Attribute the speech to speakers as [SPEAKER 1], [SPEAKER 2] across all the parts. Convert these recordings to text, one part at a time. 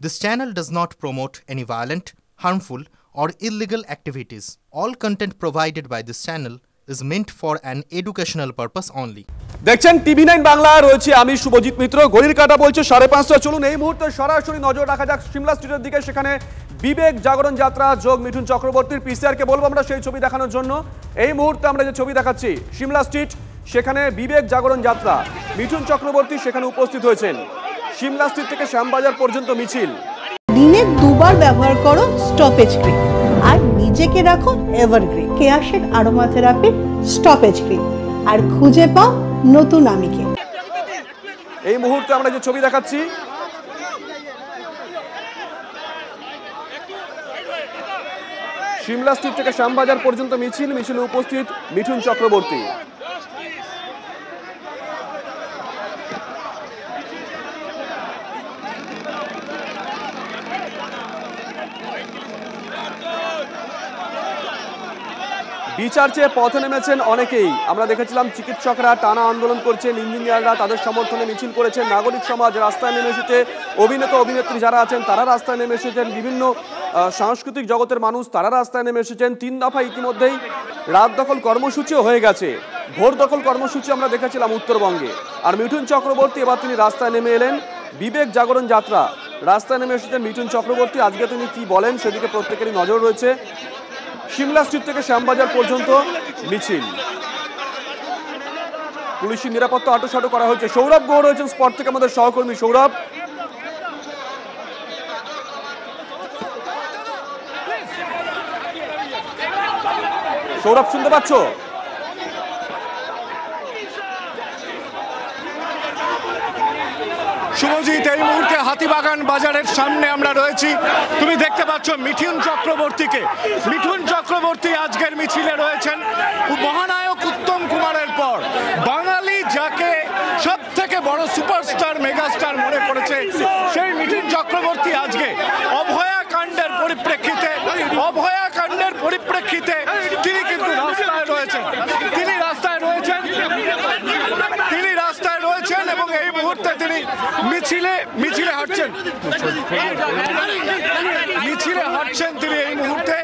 [SPEAKER 1] This channel does not promote any violent, harmful, or illegal activities. All content provided by this channel is meant for an educational purpose only.
[SPEAKER 2] দেখছেন টিভি9 বাংলা, রয়েছে আমি শুভজিৎ মিত্র। ঘড়ির কাঁটা বলছে 5:30। চলুন এই মুহূর্তে সরাসরি নজর রাখা যাক সিমলা স্ট্রিটের দিকে। সেখানে বিবেক জাগরণ যাত্রা যোগ মিঠুন চক্রবর্তীর। পিসিআরকে বলবো আমরা সেই ছবি দেখানোর জন্য। এই মুহূর্তে আমরা যে ছবি দেখাচ্ছি সিমলা স্ট্রিট, সেখানে বিবেক জাগরণ যাত্রা, মিঠুন চক্রবর্তী সেখানে উপস্থিত হয়েছেন। সিমলা স্ট্রিট থেকে শ্যামবাজার পর্যন্ত মিছিল।
[SPEAKER 3] দিনে দুবার ব্যবহার করো স্টপেজ ক্রিম আর নিজেকে রাখো এভারগ্রিন। কেয়াশেক আরোমা থেরাপি স্টপেজ ক্রিম আর খুঁজে পাও নতুন আমিকে।
[SPEAKER 2] এই মুহূর্তে আমরা যে ছবি দেখাচ্ছি সিমলা স্ট্রিট থেকে শ্যামবাজার পর্যন্ত মিছিল। মিছিলে উপস্থিত মিঠুন চক্রবর্তী। বিচার চেয়ে পথে নেমেছেন অনেকেই। আমরা দেখেছিলাম চিকিৎসকরা টানা আন্দোলন করছেন, ইঞ্জিনিয়াররা তাদের সমর্থনে মিছিল করেছেন, নাগরিক সমাজ রাস্তায় নেমে এসেছে, অভিনেতা অভিনেত্রী যারা আছেন তারা রাস্তায় নেমে এসেছেন, বিভিন্ন সাংস্কৃতিক জগতের মানুষ তারা রাস্তায় নেমে এসেছেন। 3 দফা ইতিমধ্যেই রাত দখল কর্মসূচিও হয়ে গেছে। ভোর দখল কর্মসূচি আমরা দেখেছিলাম উত্তরবঙ্গে। আর মিঠুন চক্রবর্তী এবার তিনি রাস্তায় নেমে এলেন। বিবেক জাগরণ যাত্রা, রাস্তায় নেমে এসেছেন মিঠুন চক্রবর্তী। আজকে তিনি কি বলেন সেদিকে প্রত্যেকেরই নজর রয়েছে। সিমলা স্ট্রিট থেকে শ্যামবাজার পর্যন্ত মিছিল। পুলিশের নিরাপত্তা আঁটোসাঁটো করা হয়েছে। সৌরভ গৌড় রয়েছেন স্পট থেকে আমাদের সহকর্মী। সৌরভ, সৌরভ শুনতে পাচ্ছ?
[SPEAKER 4] শুভজিৎ, এই মুহূর্তে হাতিবাগান বাজারের সামনে আমরা রয়েছি। তুমি দেখতে পাচ্ছ মিঠুন চক্রবর্তীকে। মিঠুন চক্রবর্তী আজকের মিছিলে রয়েছেন মহানায়ক উত্তম কুমারের পর। বাঙালি যাকে সব থেকে বড় সুপারস্টার মেগাস্টার মনে করেছে, সেই মিঠুন চক্রবর্তী আজকে অভয়াকাণ্ডের পরিপ্রেক্ষিতে তিনি কিন্তু রাস্তায় রয়েছেন। তিনি রাস্তায় রয়েছেন এবং এই মুহূর্তে তিনি মিছিলে হাঁটছেন তিনি এই মুহূর্তে।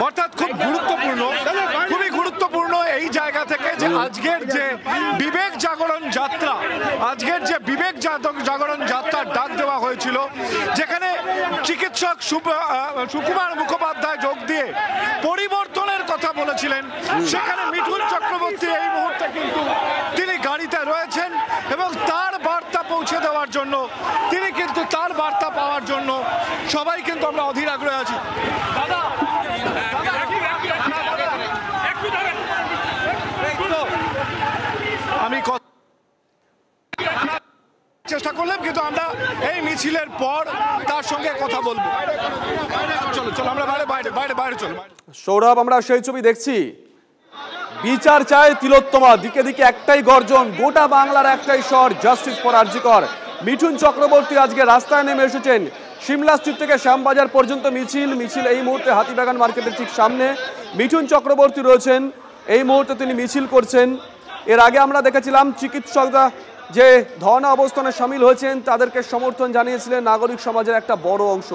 [SPEAKER 4] অর্থাৎ খুবই গুরুত্বপূর্ণ এই জায়গা থেকে যে আজকের যে বিবেক জাগরণ যাত্রার ডাক দেওয়া হয়েছিল, যেখানে চিকিৎসক সুকুমার মুখোপাধ্যায় যোগ দিয়ে পরিবর্তনের কথা বলেছিলেন, সেখানে মিঠুন চক্রবর্তী এই মুহূর্তে কিন্তু তিনি গাড়িতে রয়েছেন এবং তার বার্তা পৌঁছে দেওয়ার জন্য, তিনি কিন্তু তার বার্তা পাওয়ার জন্য সবাই কিন্তু আমরা অধীর আগ্রহে আছি। আমি চেষ্টা করলাম, কিন্তু আমরা এই মিছিলের পর তার সঙ্গে কথা বলবো। চলো আমরা বাইরে চলো।
[SPEAKER 2] সৌরভ, আমরা সেই ছবি দেখছি। বিচার চায় তিলোত্তমা, দিকে দিকে একটাই গর্জন, গোটা বাংলার একটাই স্বর, জাস্টিস ফর আরজি কর। মিঠুন চক্রবর্তী আজকে রাস্তায় নেমে এসেছেন। সিমলা স্ট্রিট থেকে শ্যামবাজার পর্যন্ত মিছিল এই মুহূর্তে হাতিবাগান মার্কেটের ঠিক সামনে মিঠুন চক্রবর্তী রয়েছেন। এই মুহূর্তে তিনি মিছিল করছেন। এর আগে আমরা দেখেছিলাম চিকিৎসকরা যে ধর্ণা অবস্থানে সামিল হয়েছেন, তাদেরকে সমর্থন জানিয়েছিলেন নাগরিক সমাজের একটা বড় অংশ।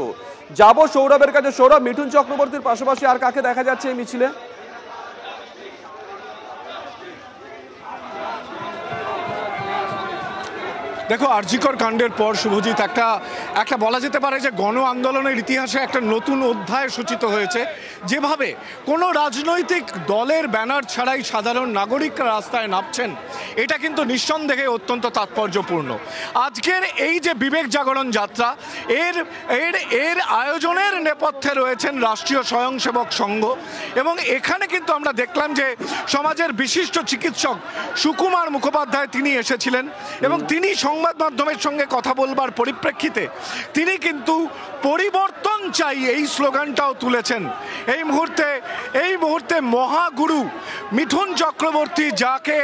[SPEAKER 2] যাব সৌরভের কাছে। সৌরভ, মিঠুন চক্রবর্তীর পাশাপাশি আর কাকে দেখা যাচ্ছে এই মিছিলে?
[SPEAKER 4] দেখো, আরজিকর কাণ্ডের পর শুভজিৎ একটা বলা যেতে পারে যে গণ আন্দোলনের ইতিহাসে একটা নতুন অধ্যায় সূচিত হয়েছে। যেভাবে কোনো রাজনৈতিক দলের ব্যানার ছাড়াই সাধারণ নাগরিকরা রাস্তায় নামছেন, এটা কিন্তু নিঃসন্দেহে অত্যন্ত তাৎপর্যপূর্ণ। আজকের এই যে বিবেক জাগরণ যাত্রা, এর আয়োজনের নেপথ্যে রয়েছেন রাষ্ট্রীয় স্বয়ংসেবক সংঘ। এবং এখানে কিন্তু আমরা দেখলাম যে সমাজের বিশিষ্ট চিকিৎসক সুকুমার মুখোপাধ্যায় তিনি এসেছিলেন এবং তিনি সংবাদ মাধ্যমের সঙ্গে কথা বলবার পরিপ্রেক্ষিতে তিনি কিন্তু পরিবর্তন চাই এই স্লোগানটাও তুলেছেন। এই মুহূর্তে মহাগুরু মিঠুন চক্রবর্তী, যাকে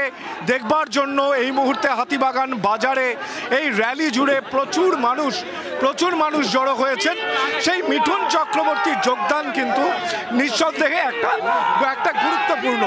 [SPEAKER 4] দেখবার জন্য এই মুহূর্তে হাতিবাগান বাজারে এই র্যালি জুড়ে প্রচুর মানুষ জড়ো হয়েছেন, সেই মিঠুন চক্রবর্তীর যোগদান কিন্তু নিঃসন্দেহে একটা গুরুত্বপূর্ণ।